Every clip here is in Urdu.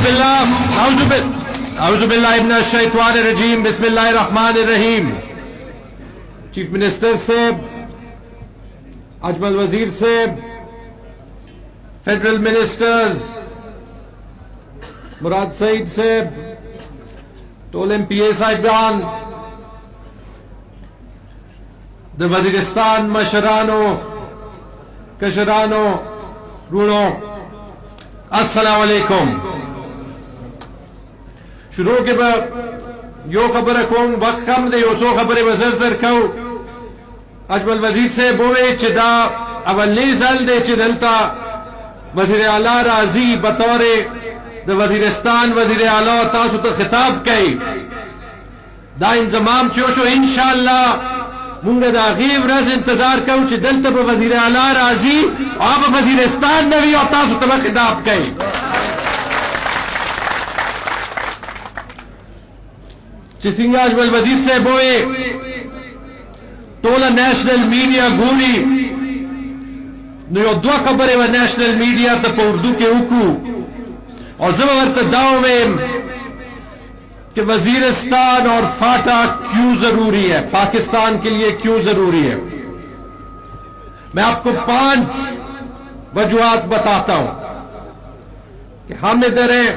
اعوذ باللہ من الشیطان الرجیم بسم اللہ الرحمن الرحیم. چیف منسٹر صاحب, اجمل وزیر صاحب, فیڈرل منسٹرز, مراد سعید صاحب, ٹول ایم پی اے صاحبان, دا وزیرستان مشرانو, کشرانو, رونو, السلام علیکم. شروع کے بعد یو خبر کون وقت کم دے یو سو خبر وزر کو اجمل وزیر سے بوئے چدا اولی زل دے چدلتا وزیر اعلیٰ راضی بطور دا وزیرستان وزیر اعلیٰ تاسو تا خطاب کئی دا انضمام چوشو انشاءاللہ مونگا دا غیب رز انتظار کو چی دلتا با وزیر اعلیٰ راضی آب وزیرستان نوی اور تاسو تا خطاب کئی. چسنگا اجمل وزیر سے بوئے تولا نیشنل میڈیا گوری نو دو خبریں و نیشنل میڈیا تا پا اردو کے اوکو اور زبورت داویم کہ وزیرستان اور فاٹا کیوں ضروری ہے, پاکستان کے لیے کیوں ضروری ہے. میں آپ کو 5 وجوہات بتاتا ہوں کہ ہم ادھر ہیں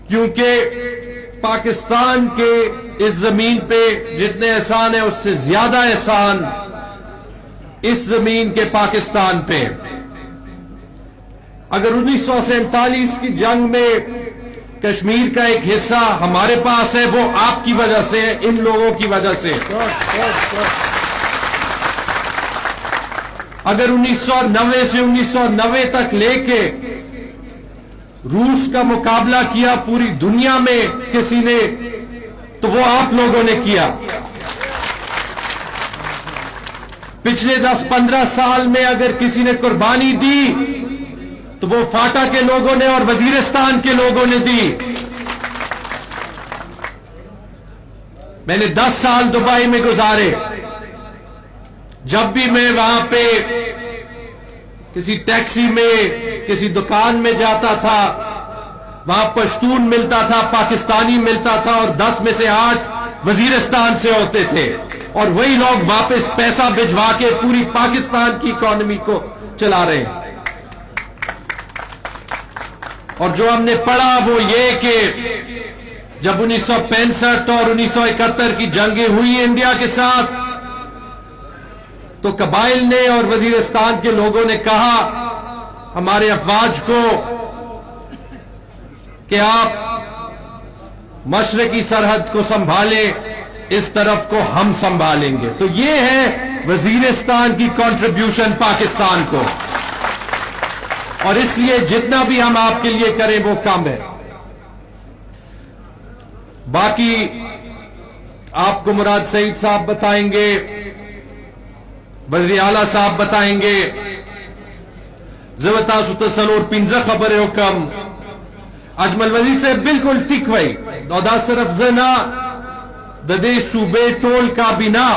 کیونکہ پاکستان کے اس زمین پہ جتنے احسان ہیں اس سے زیادہ احسان اس زمین کے پاکستان پہ. اگر 1947 کی جنگ میں کشمیر کا ایک حصہ ہمارے پاس ہے وہ آپ کی وجہ سے, ان لوگوں کی وجہ سے. اگر 1990 سے 1990 تک لے کے روس کا مقابلہ کیا پوری دنیا میں کسی نے تو وہ آپ لوگوں نے کیا. پچھلے 10-15 سال میں اگر کسی نے قربانی دی تو وہ فاٹا کے لوگوں نے اور وزیرستان کے لوگوں نے دی. میں نے 10 سال دبئی میں گزارے. جب بھی میں وہاں پہ کسی ٹیکسی میں کسی دکان میں جاتا تھا وہاں پشتون ملتا تھا, پاکستانی ملتا تھا اور 10 میں سے 8 وزیرستان سے ہوتے تھے اور وہی لوگ واپس پیسہ بھجوا کے پوری پاکستان کی اکانومی کو چلا رہے ہیں. اور جو ہم نے پڑھا وہ یہ کہ جب 1965 اور 1971 کی جنگیں ہوئی انڈیا کے ساتھ تو قبائل نے اور وزیرستان کے لوگوں نے کہا ہمارے افواج کو کہ آپ مشرقی سرحد کو سنبھالیں, اس طرف کو ہم سنبھالیں گے. تو یہ ہے وزیرستان کی کنٹریبیوشن پاکستان کو, اور اس لیے جتنا بھی ہم آپ کے لیے کریں وہ کم ہے. باقی آپ کو مراد سعید صاحب بتائیں گے, وزیر اعلیٰ صاحب بتائیں گے. زبتا ستا سلور 15 خبریں حکم اجمل وزیر سے بالکل ٹک وئی دا صرف زنا دے صوبے ٹول کابینہ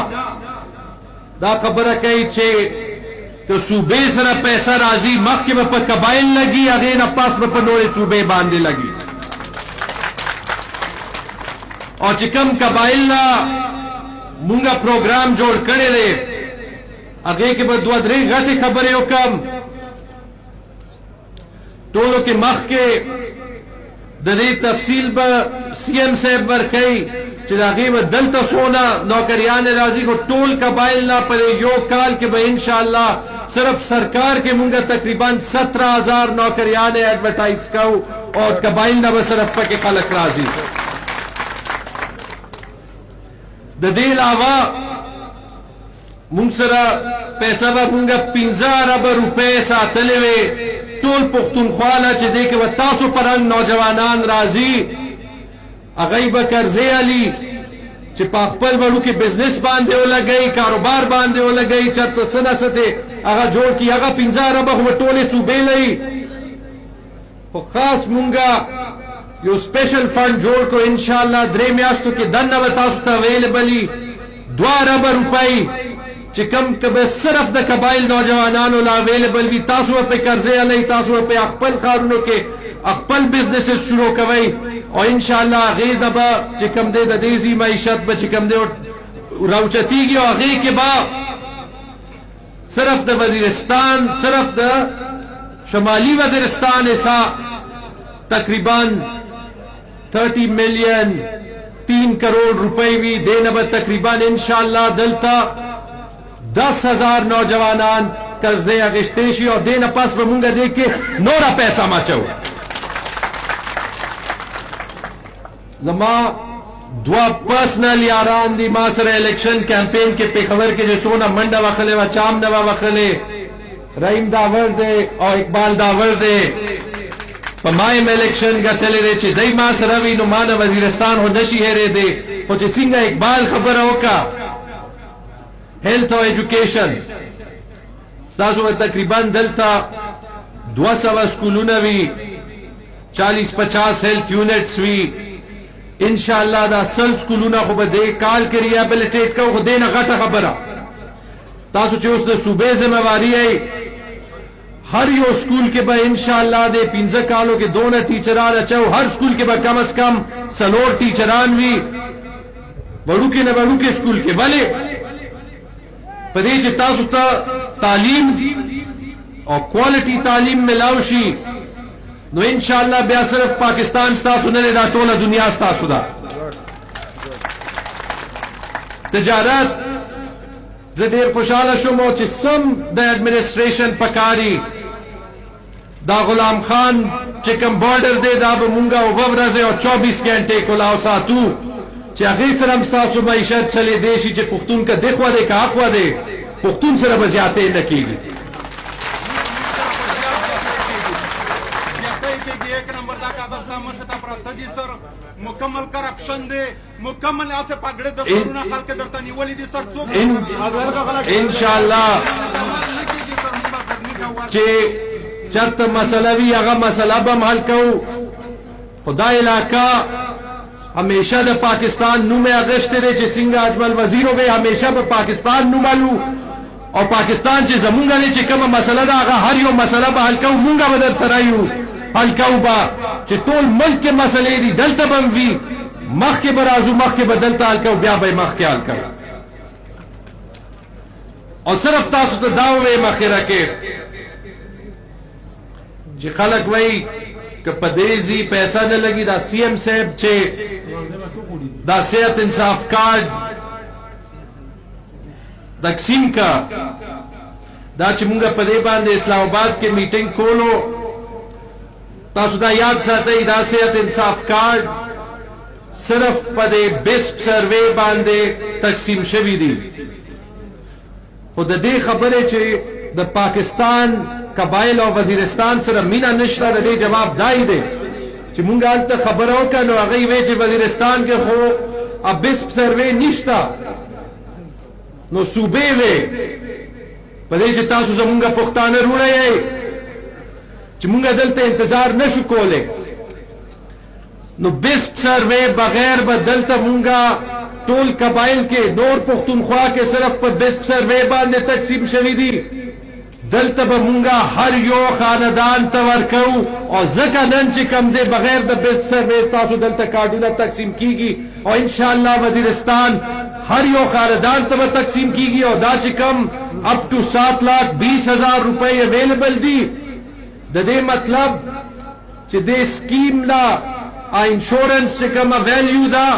دا خبر کئی چھے تو صوبے سر پیسہ راضی مخ کے بپا قبائل لگی اگین اپاس بپا نورے صوبے باندے لگی اور چکم قبائل نا مونگا پروگرام جوڑ کرے لے اگے کے بعد 2-3 گھٹے خبریں حکم ٹولو کے مخ کے دلی تفصیل با سی ایم صاحب بر کئی چلاغی و دلتا سونا نوکریان راضی کو ٹول قبائل نہ پڑے یو کال کے با انشاءاللہ صرف سرکار کے منگا تقریباً 17,000 نوکریان ایڈورٹائز کاؤ اور قبائل نہ با صرف پا کے خلق راضی. ددیل آوا منگسرا پیسہ با منگا 15 ارب روپے ساتھلے وے ٹول پختونخوالا چھ دے کے وہ تاسو پرنگ نوجوانان راضی اغیب کرزے علی چھ پاخپل بڑو کے بزنس باندے ہو لگئی, کاروبار باندے ہو لگئی, چت سنہ ستے اگا جوڑ کی اگا 15 ارب ہوا ٹولے صوبے لئی خاص منگا یو سپیشل فنڈ جوڑ کو انشاءاللہ درے میاشتو کے دن نو تاسو تا اویلیبلی 2 ارب روپائی چکم کبھی صرف دا قبائل نوجوانانو لا اویلیبل بھی تاسو پہ کرزے علی تاسو پہ اخپل خارونو کے خپل بزنسز شروع کوي او ان شاء الله هغه د به چې کوم دی د دیزی معیشت به چې کوم دی راوچتیږي او هغه کې به صرف د وزیرستان صرف د شمالی وزیرستان ایسا تقریباً 30 ملین 3 کروڑ روپے بھی دینا با تقریباً انشاءاللہ دلتا 10,000 نوجوانان قرضے اغشتیشی اور دینا پاس با مونگا دیکھ کے نورا پیسہ ما چاہو زمان دوا پرسنل یاران دی ما سر الیکشن کیمپین کے پیخور کے جو سونا منڈا وخلے و چام نوا وخلے رحیم داور دے اور اقبال داور دے پا مائم الیکشن گا تلے رے چے دائی ما سروی نو مانا وزیرستان ہو نشی ہے رے دے ہو چے سنگا اقبال خبر ہوکا ہیلتھ اور ایجوکیشن ستاسو میں تقریباً دلتا 200 سکولونوی 40-50 ہیلتھ یونٹس وی انشاءاللہ دا سل سکولونا خوب دے کال کے ریابلیٹیٹ کو خود دینا غٹا خبرہ تاسو چے اس نے صوبے ذمہواری ہے ہر یو سکول کے با انشاءاللہ دے 15 کالوں کے دونا ٹیچران اچھاو ہر سکول کے با کم از کم سلور ٹیچران بھی وڑو کے نہ وڑو کے سکول کے بلے پدے چے تاسو تا تعلیم اور کوالٹی تعلیم میں لاؤشی نو انشاءاللہ بیا صرف پاکستان ستاسو نلے دا ٹولا دنیا ستاسو دا تجارت زدیر خوشحالہ شمو چی سم دا ایڈمنسٹریشن پکاری دا غلام خان چکم بارڈر دے دا بمونگا و وورزے اور 24 گھنٹے کو لاؤ ساتو چی اغیر سرم ستاسو معیشت چلے دیشی چی پختون کا دکھوا دے کا آخوا دے پختون سرم ازیاتے نکی گی مکمل کرپشن دے مکمل ایسے پاگڑے دستورونا خال کے درتانی ولی دی سر سوک انشاءاللہ چے چرت مسئلہ بھی اگا مسئلہ بم حل کہو خدا علاقہ ہمیشہ دا پاکستان نو میں اگشتے دے چے سنگا اجمل وزیروں گئے ہمیشہ با پاکستان نو مالو اور پاکستان چے زمونگا دے چے کم مسئلہ دا اگا ہر یو مسئلہ با حل کہو مونگا بدر سرائیو حل کہو با چے طول ملک کے مسئلے دی دلتا بموی مخ کے برازو مخ کے بدلتا حل کہو بیا بے مخ کے حل کہو اور صرف تاسو تا داوے مخی رکے جی خلق وئی کہ پدیزی پیسہ نہ لگی دا سی ایم صاحب چے دا صحت انصاف کارڈ تقسیم کا دا چی مونگا پدے باندے اسلام آباد کے میٹنگ کولو تاسو دا یاد ساتے دا صحت انصاف کارڈ صرف پدے بیسپ سروے باندے تقسیم شوی دی خود دے خبرے چھے دا پاکستان قبائل اور وزیرستان سر مینا نشتہ دے جواب دائی دے چھے مونگا انتا خبر ہوکا نو اگئی وے چھے وزیرستان کے خو اب بیسپ سروے نشتہ نو صوبے وے پدے چھے تاسو زمونگا پختانہ روڑے ہے چی مونگا دلتا انتظار نشو کولے نو بیسپ سروے بغیر با دلتا مونگا ٹول قبائل کے نور پختونخوا کے صرف پر بیسپ سروے باندے تقسیم شوی دی دلتا با مونگا ہر یو خاندان تورکو اور زکا نن چی کم دے بغیر دا بیسپ سروے تاسو دلتا کارڈونا تقسیم کی گی اور انشاءاللہ وزیرستان ہر یو خاندان تبا تقسیم کی گی اور دا چی کم اپ ٹو 7,20,000 روپے اویلیبل دی دا دے مطلب چی دے سکیم لا انشورنس چی کم ویلیو دا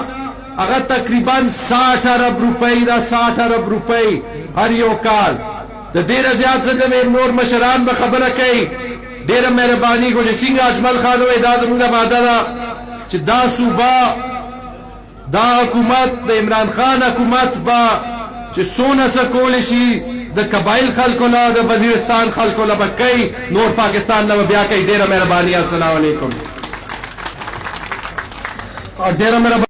اگر تقریباً 60 ارب روپے دا 60 ارب روپے ہر یو کال دا دیر زیاد سے میں نور مشران بخبرہ کئی دیر مہربانی کو جی سنگا اجمل خانو اداز مونگا مادہ دا چی دا صوبہ دا حکومت دا عمران خان حکومت با چی سونا سا کولشی دا قبائل خلقولا دا وزیرستان خلقولا با کئی نور پاکستان لبا بیا کئی دیر مہربانی السلام علیکم اور دیر مہربانی